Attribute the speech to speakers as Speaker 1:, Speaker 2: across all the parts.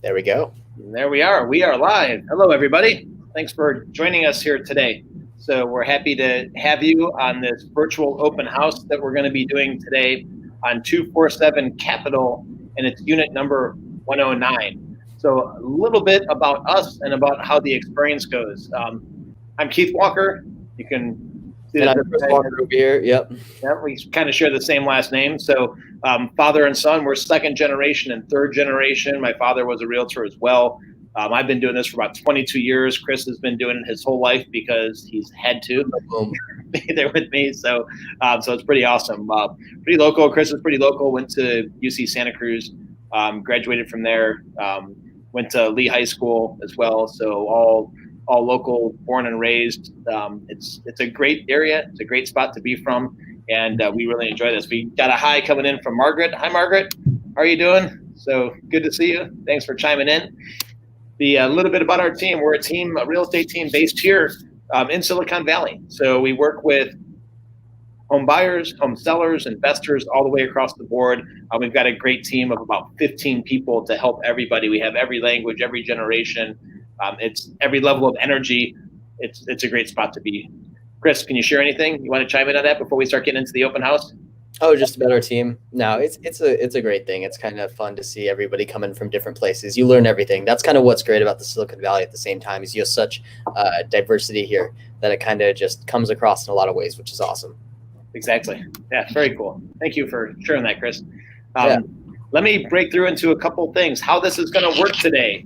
Speaker 1: There we go.
Speaker 2: There we are. We are live. Hello, everybody. Thanks for joining us here today. So we're happy to have you on this virtual open house that we're going to be doing today on 247 Capitol, and it's unit number 109. So a little bit about us and about how the experience goes. I'm Keith Walker. You can see
Speaker 1: And
Speaker 2: that
Speaker 1: I'm Chris Walker over here. Yep.
Speaker 2: yeah, we kind of share the same last name. So father and son, we're second generation and third generation. My father was a realtor as well. I've been doing this for about 22 years. Chris has been doing it his whole life because he's had to be there with me. So it's pretty awesome. Pretty local. Chris is pretty local. Went to UC Santa Cruz, graduated from there. Went to Lee High School as well. So all local, born and raised. It's a great area. It's a great spot to be from, and we really enjoy this. We got a hi coming in from Margaret. Hi, Margaret. How are you doing? So good to see you. Thanks for chiming in. A little bit about our team. We're a real estate team based here in Silicon Valley. So we work with home buyers, home sellers, investors, all the way across the board. We've got a great team of about 15 people to help everybody. We have every language, every generation. It's every level of energy. It's a great spot to be. Chris, can you share anything? You want to chime in on that before we start getting into the open house?
Speaker 1: Oh, just about our team. No, it's a great thing. It's kind of fun to see everybody coming from different places. You learn everything. That's kind of what's great about the Silicon Valley at the same time is you have such diversity here that it kind of just comes across in a lot of ways, which is awesome.
Speaker 2: Exactly. Yeah, very cool. Thank you for sharing that, Chris.
Speaker 1: Yeah.
Speaker 2: Let me break through into a couple things, how this is going to work today.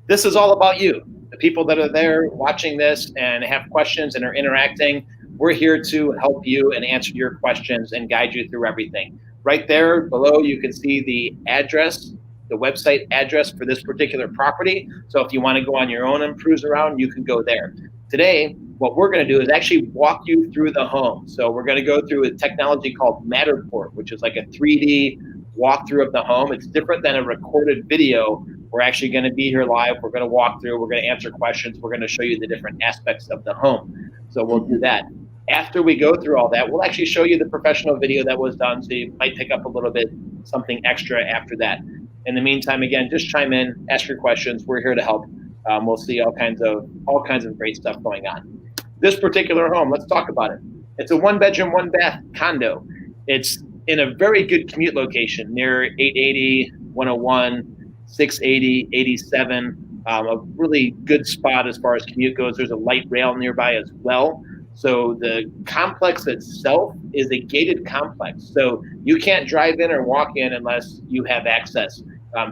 Speaker 2: This is all about you, the people that are there watching this and have questions and are interacting. We're here to help you and answer your questions and guide you through everything. Right there below, you can see the address, the website address for this particular property. So if you want to go on your own and cruise around, you can go there. Today, what we're going to do is actually walk you through the home. So we're going to go through a technology called Matterport, which is like a 3D walkthrough of the home. It's different than a recorded video. We're actually going to be here live. We're going to walk through. We're going to answer questions. We're going to show you the different aspects of the home. So we'll do that. After we go through all that, we'll actually show you the professional video that was done. So you might pick up a little bit something extra after that. In the meantime, again, just chime in, ask your questions. We're here to help. We'll see all kinds of great stuff going on. This particular home, let's talk about it. It's a 1-bedroom, 1-bath condo. It's in a very good commute location near 880, 101, 680, 87. A really good spot as far as commute goes. There's a light rail nearby as well. So the complex itself is a gated complex. So you can't drive in or walk in unless you have access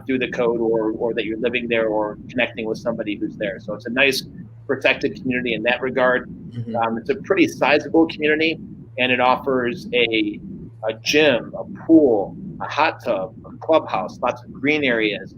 Speaker 2: through the code or that you're living there or connecting with somebody who's there. So it's a nice protected community in that regard. It's a pretty sizable community, and it offers a gym, a pool, a hot tub, a clubhouse, lots of green areas.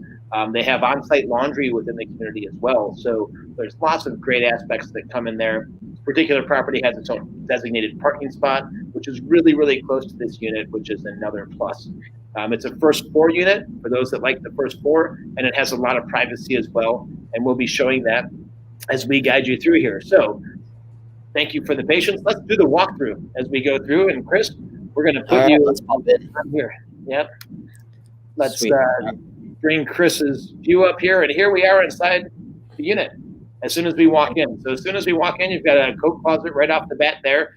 Speaker 2: They have on-site laundry within the community as well. So there's lots of great aspects that come in there. This particular property has its own designated parking spot, which is really, really close to this unit, which is another plus. It's a first floor unit for those that like the first floor, and it has a lot of privacy as well. And we'll be showing that as we guide you through here. So thank you for the patience. Let's do the walkthrough as we go through. And Chris, we're going to put you
Speaker 1: let's pop in
Speaker 2: here. Yep. Let's bring Chris's view up here. And here we are inside the unit as soon as we walk in. So as soon as we walk in, you've got a coat closet right off the bat there.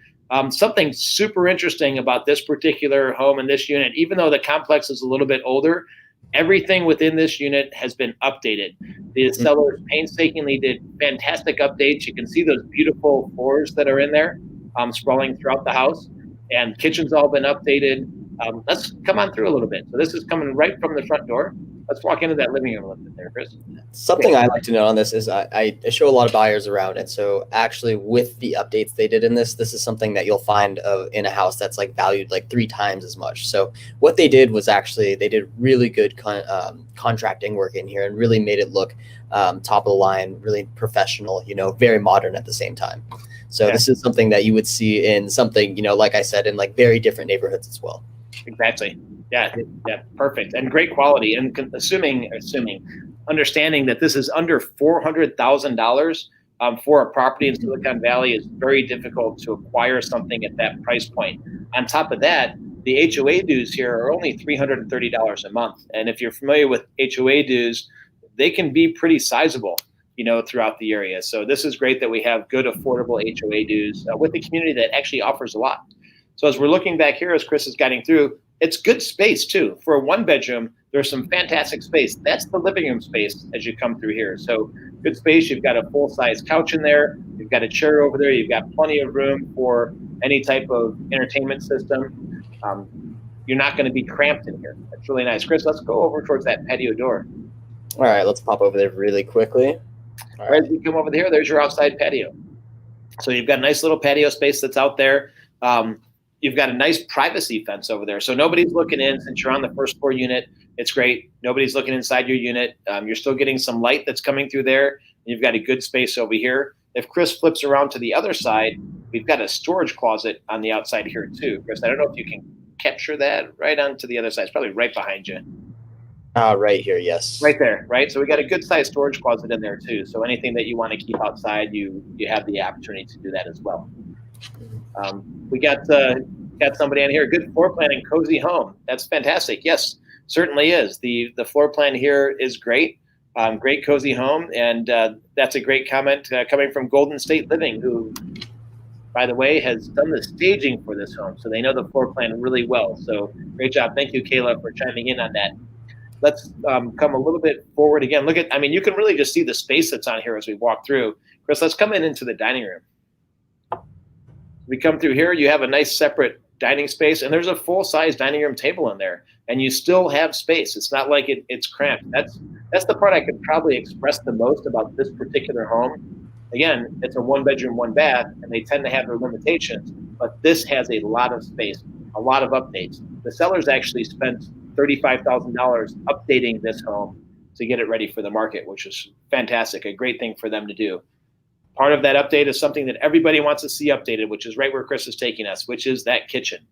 Speaker 2: Something super interesting about this particular home and this unit, even though the complex is a little bit older, everything within this unit has been updated. The sellers painstakingly did fantastic updates. You can see those beautiful floors that are in there sprawling throughout the house, and kitchen's all been updated. Let's come on through a little bit. So this is coming right from the front door. Let's walk into that living room a little bit there, Chris.
Speaker 1: Something I like to know on this is I show a lot of buyers around, and so actually with the updates they did in this is something that you'll find in a house that's like valued like 3 times as much. So what they did was actually they did really good contracting work in here and really made it look top of the line, really professional, very modern at the same time. So This is something that you would see in something, like I said, in like very different neighborhoods as well.
Speaker 2: Exactly. Yeah, perfect. And great quality. And understanding that this is under $400,000 for a property in Silicon Valley is very difficult to acquire something at that price point. On top of that, the HOA dues here are only $330 a month. And if you're familiar with HOA dues, they can be pretty sizable, throughout the area. So this is great that we have good, affordable HOA dues with a community that actually offers a lot. So as we're looking back here, as Chris is guiding through, it's good space too. For a 1-bedroom, there's some fantastic space. That's the living room space as you come through here. So good space. You've got a full-size couch in there. You've got a chair over there. You've got plenty of room for any type of entertainment system. You're not going to be cramped in here. That's really nice. Chris, let's go over towards that patio door.
Speaker 1: All right, let's pop over there really quickly.
Speaker 2: All right, as we come over here, there's your outside patio. So you've got a nice little patio space that's out there. You've got a nice privacy fence over there. So nobody's looking in since you're on the first floor unit. It's great. Nobody's looking inside your unit. You're still getting some light that's coming through there. You've got a good space over here. If Chris flips around to the other side, we've got a storage closet on the outside here too. Chris, I don't know if you can capture that right onto the other side. It's probably right behind you.
Speaker 1: Right here, yes.
Speaker 2: Right there, right? So we got a good sized storage closet in there too. So anything that you want to keep outside, you have the opportunity to do that as well. We got somebody on here. Good floor plan and cozy home. That's fantastic. Yes, certainly is. The floor plan here is great. Great cozy home, and that's a great comment coming from Golden State Living, who, by the way, has done the staging for this home, so they know the floor plan really well. So great job. Thank you, Kayla, for chiming in on that. Let's come a little bit forward again. You can really just see the space that's on here as we walk through. Chris, let's come into the dining room. We come through here, you have a nice separate dining space, and there's a full-size dining room table in there, and you still have space. It's not like it's cramped. That's the part I could probably express the most about this particular home. Again, it's a 1-bedroom, 1-bath, and they tend to have their limitations, but this has a lot of space, a lot of updates. The sellers actually spent $35,000 updating this home to get it ready for the market, which is fantastic, a great thing for them to do. Part of that update is something that everybody wants to see updated, which is right where Chris is taking us, which is that kitchen.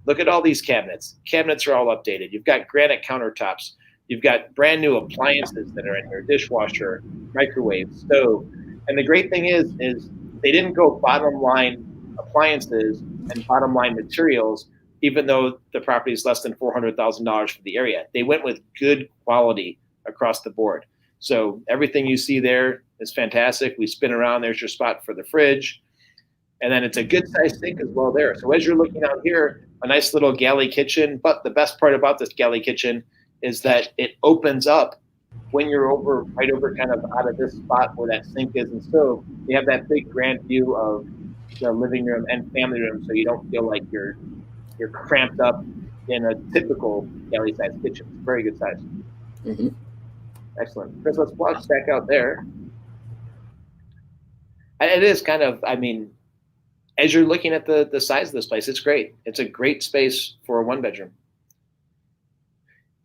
Speaker 2: Look at all these cabinets. Cabinets are all updated. You've got granite countertops. You've got brand new appliances that are in here, dishwasher, microwave, stove. And the great thing is they didn't go bottom line appliances and bottom line materials, even though the property is less than $400,000 for the area. They went with good quality across the board. So everything you see there is fantastic. We spin around, there's your spot for the fridge. And then it's a good sized sink as well there. So as you're looking out here, a nice little galley kitchen. But the best part about this galley kitchen is that it opens up when you're right over kind of out of this spot where that sink is and stove. You have that big grand view of the living room and family room, so you don't feel like you're cramped up in a typical galley sized kitchen. It's very good size.
Speaker 1: Mm-hmm.
Speaker 2: Excellent. Chris, let's watch back out there. It is kind of, as you're looking at the size of this place, it's great. It's a great space for a 1-bedroom.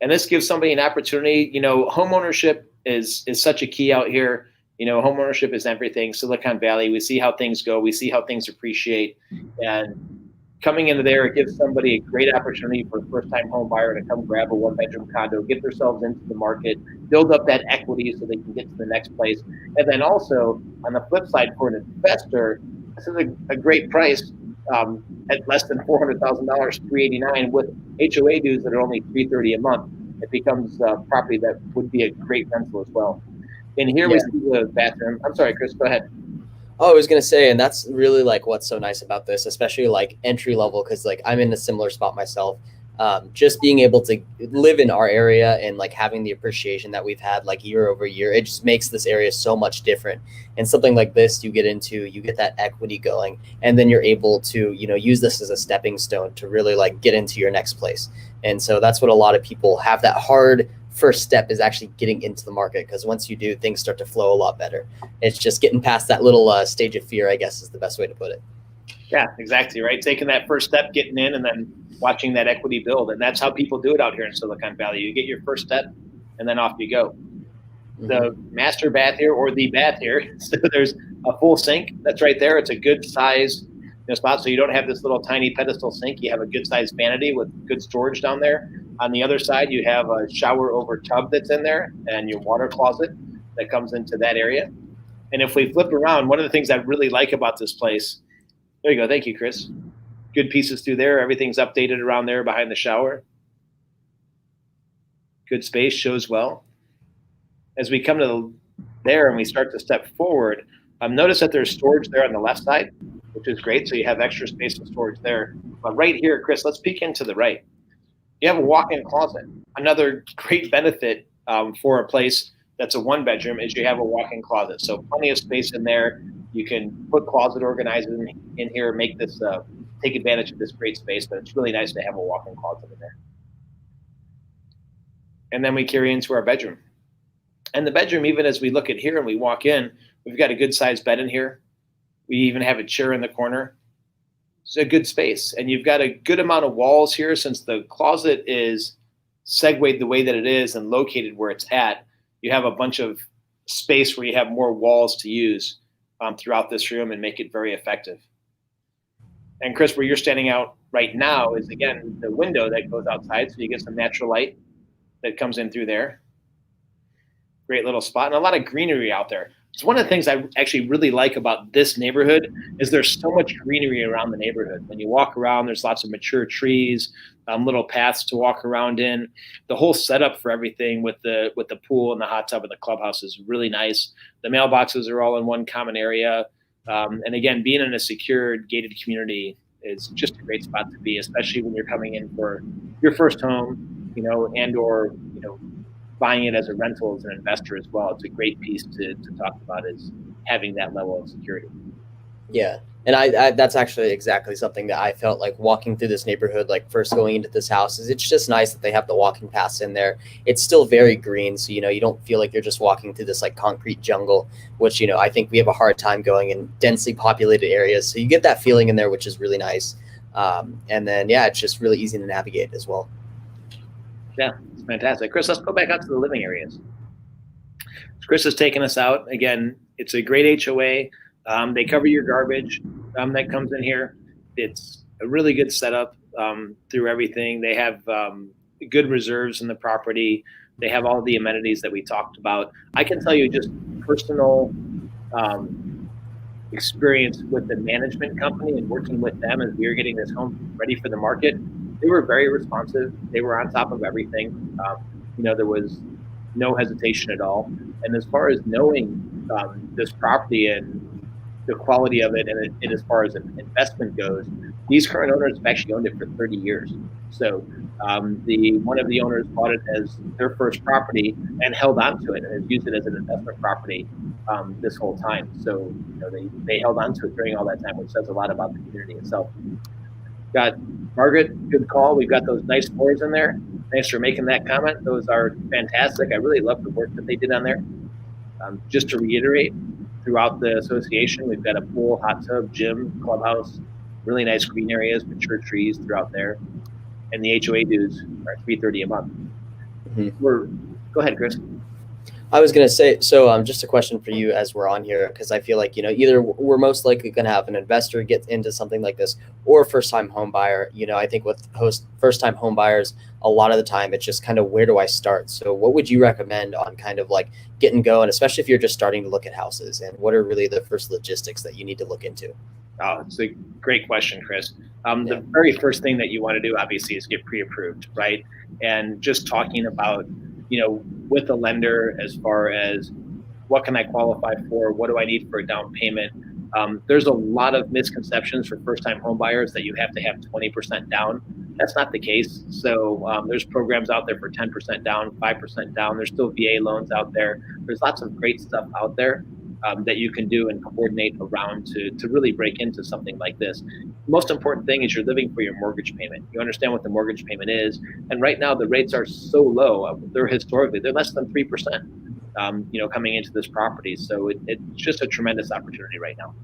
Speaker 2: And this gives somebody an opportunity. Home ownership is such a key out here. Home ownership is everything. Silicon Valley, we see how things go. We see how things appreciate. And coming into there, it gives somebody a great opportunity for a first-time home buyer to come grab a 1-bedroom condo, get themselves into the market, build up that equity so they can get to the next place. And then also, on the flip side, for an investor, this is a great price at less than $400,000, $389,000 with HOA dues that are only $330 a month. It becomes a property that would be a great rental as well. And here we see the bathroom. I'm sorry, Chris, go ahead.
Speaker 1: Oh, I was going to say, and that's really what's so nice about this, especially entry level, because I'm in a similar spot myself. Just being able to live in our area and having the appreciation that we've had year over year, it just makes this area so much different. And something like this, you get that equity going, and then you're able to, use this as a stepping stone to really get into your next place. And so that's what a lot of people have, that hard first step is actually getting into the market, because once you do, things start to flow a lot better. It's just getting past that little stage of fear, I guess is the best way to put it.
Speaker 2: Yeah, exactly, right? Taking that first step, getting in, and then watching that equity build. And that's how people do it out here in Silicon Valley. You get your first step, and then off you go. Mm-hmm. The master bath here, or the bath here, so there's a full sink that's right there. It's a good size spot, so you don't have this little tiny pedestal sink. You have a good sized vanity with good storage down there. On the other side, you have a shower over tub that's in there, and your water closet that comes into that area. And if we flip around, one of the things I really like about this place, there you go. Thank you, Chris. Good pieces through there. Everything's updated around there behind the shower. Good space, shows well. As we come to there and we start to step forward, notice that there's storage there on the left side, which is great. So you have extra space and storage there. But right here, Chris, let's peek into the right. You have a walk-in closet. Another great benefit for a place that's a one-bedroom is you have a walk-in closet. So plenty of space in there. You can put closet organizers in here, make this take advantage of this great space. But it's really nice to have a walk-in closet in there. And then we carry into our bedroom. And the bedroom, even as we look at here and we walk in, we've got a good-sized bed in here. We even have a chair in the corner. It's a good space. And you've got a good amount of walls here since the closet is segued the way that it is and located where it's at. You have a bunch of space where you have more walls to use throughout this room and make it very effective. And Chris, where you're standing out right now is, again, the window that goes outside. So you get some natural light that comes in through there. Great little spot and a lot of greenery out there. It's one of the things I actually really like about this neighborhood is there's so much greenery around the neighborhood. When you walk around, there's lots of mature trees, little paths to walk around in. The whole setup for everything with the pool and the hot tub and the clubhouse is really nice. The mailboxes are all in one common area. And again, being in a secured, gated community is just a great spot to be, especially when you're coming in for your first home, and or, buying it as a rental as an investor as well. It's a great piece to talk about, is having that level of security.
Speaker 1: Yeah. And I that's actually exactly something that I felt like walking through this neighborhood, like first going into this house, is it's just nice that they have the walking paths in there. It's still very green. So, you don't feel like you're just walking through this like concrete jungle, which, I think we have a hard time going in densely populated areas. So you get that feeling in there, which is really nice. And then, yeah, it's just really easy to navigate as well.
Speaker 2: Yeah, it's fantastic. Chris, let's go back out to the living areas. Chris has taken us out. Again, it's a great HOA. They cover your garbage that comes in here. It's a really good setup through everything. They have good reserves in the property. They have all the amenities that we talked about. I can tell you just personal experience with the management company and working with them as we were getting this home ready for the market. They were very responsive. They were on top of everything. There was no hesitation at all. And as far as knowing this property and the quality of it, and as far as an investment goes, these current owners have actually owned it for 30 years. So one of the owners bought it as their first property and held on to it and has used it as an investment property this whole time. So they held on to it during all that time, which says a lot about the community itself. Got Margaret, good call. We've got those nice floors in there. Thanks for making that comment. Those are fantastic. I really love the work that they did on there. Just to reiterate, throughout the association, we've got a pool, hot tub, gym, clubhouse, really nice green areas, mature trees throughout there. And the HOA dues are $330 a month. Mm-hmm. Go ahead, Chris.
Speaker 1: I was going to say, so just a question for you as we're on here, because I feel like, either we're most likely going to have an investor get into something like this or a first-time home buyer. I think with first-time home buyers, a lot of the time it's just kind of, where do I start? So what would you recommend on kind of like getting going, especially if you're just starting to look at houses, and what are really the first logistics that you need to look into?
Speaker 2: Oh, it's a great question, Chris. The very first thing that you want to do, obviously, is get pre-approved, right? And just talking about, with a lender as far as what can I qualify for? What do I need for a down payment? There's a lot of misconceptions for first-time home buyers that you have to have 20% down. That's not the case. So there's programs out there for 10% down, 5% down. There's still VA loans out there. There's lots of great stuff out there that you can do and coordinate around to really break into something like this. Most important thing is you're living for your mortgage payment. You understand what the mortgage payment is. And right now the rates are so low. They're less than 3%, coming into this property. So it's just a tremendous opportunity right now.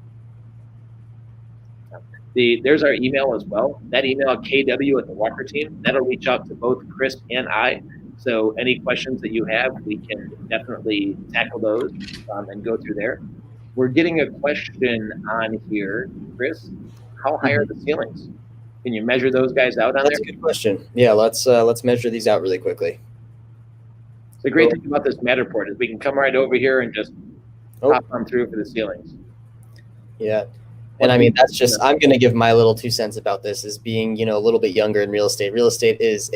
Speaker 2: There's our email as well. That email, KW at the Walker team, that'll reach out to both Chris and I. So any questions that you have, we can definitely tackle those and go through there. We're getting a question on here, Chris. How high are the ceilings? Can you measure those guys out on there?
Speaker 1: That's a good question. Yeah, let's measure these out really quickly.
Speaker 2: The great thing about this Matterport is we can come right over here and just pop on through for the ceilings.
Speaker 1: Yeah. And I mean, that's just, I'm going to give my little 2 cents about this as being, a little bit younger in real estate. Real estate is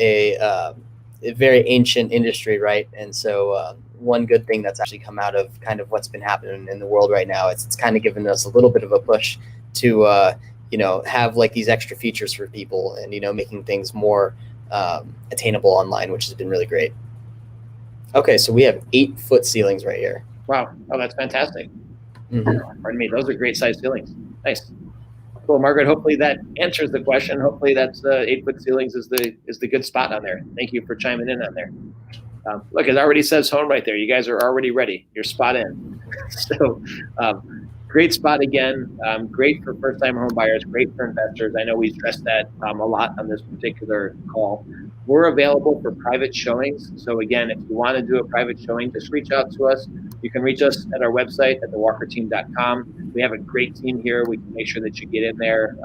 Speaker 1: a very ancient industry, right? And so one good thing that's actually come out of kind of what's been happening in the world right now, it's kind of given us a little bit of a push to have like these extra features for people, and making things more attainable online, which has been really great. Okay, so we have 8-foot ceilings right here.
Speaker 2: Wow. Oh, that's fantastic.
Speaker 1: Mm-hmm.
Speaker 2: Pardon me. Those are great size ceilings. Nice. Cool, Margaret. Hopefully that answers the question. Hopefully that's 8-foot ceilings is the good spot on there. Thank you for chiming in on there. Look, it already says home right there. You guys are already ready. You're spot in. So great spot again. Great for first-time home buyers. Great for investors. I know we stressed that a lot on this particular call. We're available for private showings. So again, if you want to do a private showing, just reach out to us. You can reach us at our website at thewalkerteam.com. We have a great team here. We can make sure that you get in there,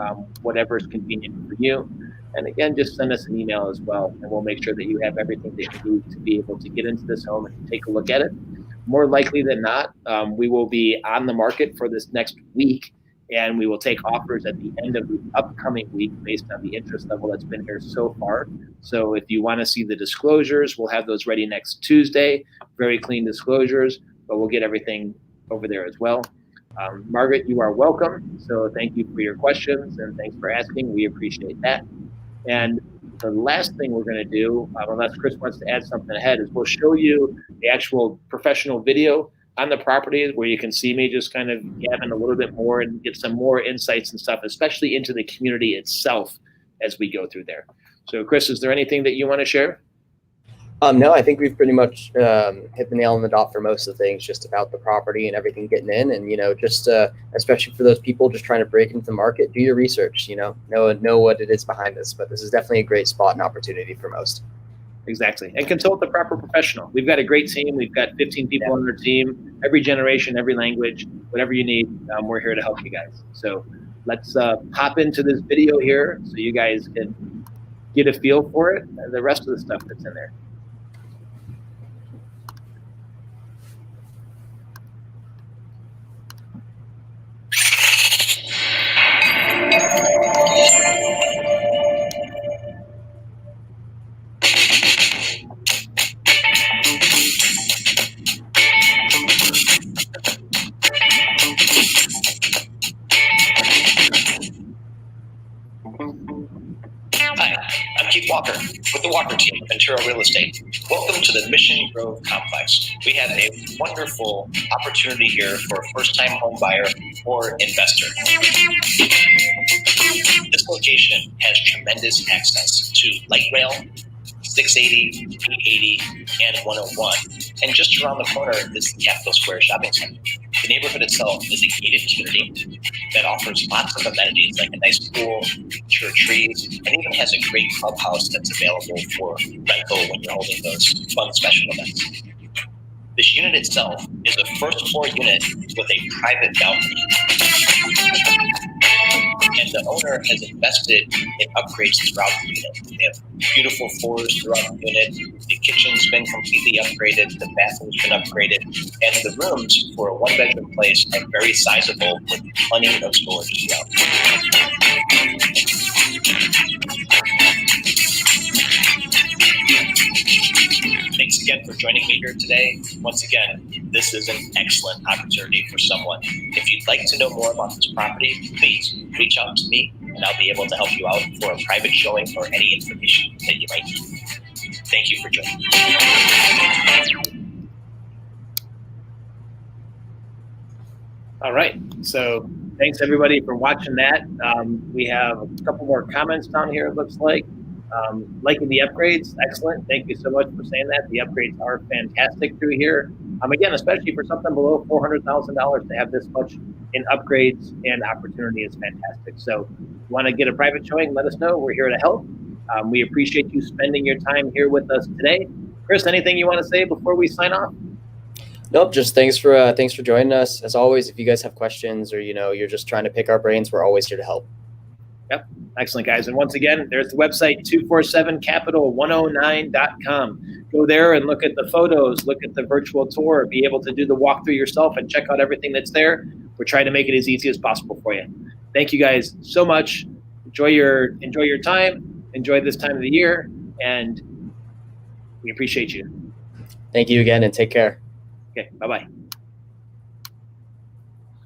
Speaker 2: whatever is convenient for you. And again, just send us an email as well, and we'll make sure that you have everything that you need to be able to get into this home and take a look at it. More likely than not, we will be on the market for this next week, and we will take offers at the end of the upcoming week based on the interest level that's been here so far. So if you want to see the disclosures, we'll have those ready next Tuesday. Very clean disclosures, but we'll get everything over there as well. Margaret, you are welcome. So thank you for your questions, and thanks for asking. We appreciate that. And the last thing we're going to do, unless Chris wants to add something ahead, is we'll show you the actual professional video on the property where you can see me just kind of gabbing a little bit more and get some more insights and stuff, especially into the community itself as we go through there. So Chris, is there anything that you want to share?
Speaker 1: No, I think we've pretty much hit the nail on the dot for most of the things, just about the property and everything getting in, and just especially for those people just trying to break into the market, do your research. Know what it is behind this. But this is definitely a great spot and opportunity for most.
Speaker 2: Exactly, and consult the proper professional. We've got a great team. We've got 15 people on our team, every generation, every language, whatever you need. We're here to help you guys. So let's hop into this video here so you guys can get a feel for it and the rest of the stuff that's in there.
Speaker 3: Walker with the Walker team of Ventura Real Estate. Welcome to the Mission Grove Complex. We have a wonderful opportunity here for a first-time home buyer or investor. This location has tremendous access to light rail, 680, 880, and 101. And just around the corner is the Capitol Square Shopping Center. The neighborhood itself is a gated community that offers lots of amenities like a nice pool, mature trees, and even has a great clubhouse that's available for rental when you're holding those fun special events. This unit itself is a first floor unit with a private balcony. And the owner has invested in upgrades throughout the unit. They have beautiful floors throughout the unit. The kitchen's been completely upgraded. The bathroom's been upgraded. And the rooms for a one-bedroom place are very sizable with plenty of storage throughout. Thanks again for joining me here today. Once again, this is an excellent opportunity for someone. If you'd like to know more about this property, please reach out to me and I'll be able to help you out for a private showing or any information that you might need. Thank you for joining me.
Speaker 2: All right, so thanks everybody for watching that. We have a couple more comments down here, it looks like. Liking the upgrades, excellent. Thank you so much for saying that. The upgrades are fantastic through here. Again, especially for something below $400,000 to have this much in upgrades and opportunity is fantastic. So if you want to get a private showing, let us know. We're here to help. We appreciate you spending your time here with us today. Chris, anything you want to say before we sign off?
Speaker 1: Nope, just thanks for joining us. As always, if you guys have questions or you're just trying to pick our brains, we're always here to help.
Speaker 2: Yep. Excellent, guys. And once again, there's the website, 247capital109.com. Go there and look at the photos, look at the virtual tour, be able to do the walkthrough yourself and check out everything that's there. We're trying to make it as easy as possible for you. Thank you guys so much. Enjoy your time. Enjoy this time of the year. And We appreciate you.
Speaker 1: Thank you again, and take care.
Speaker 2: Okay, bye-bye.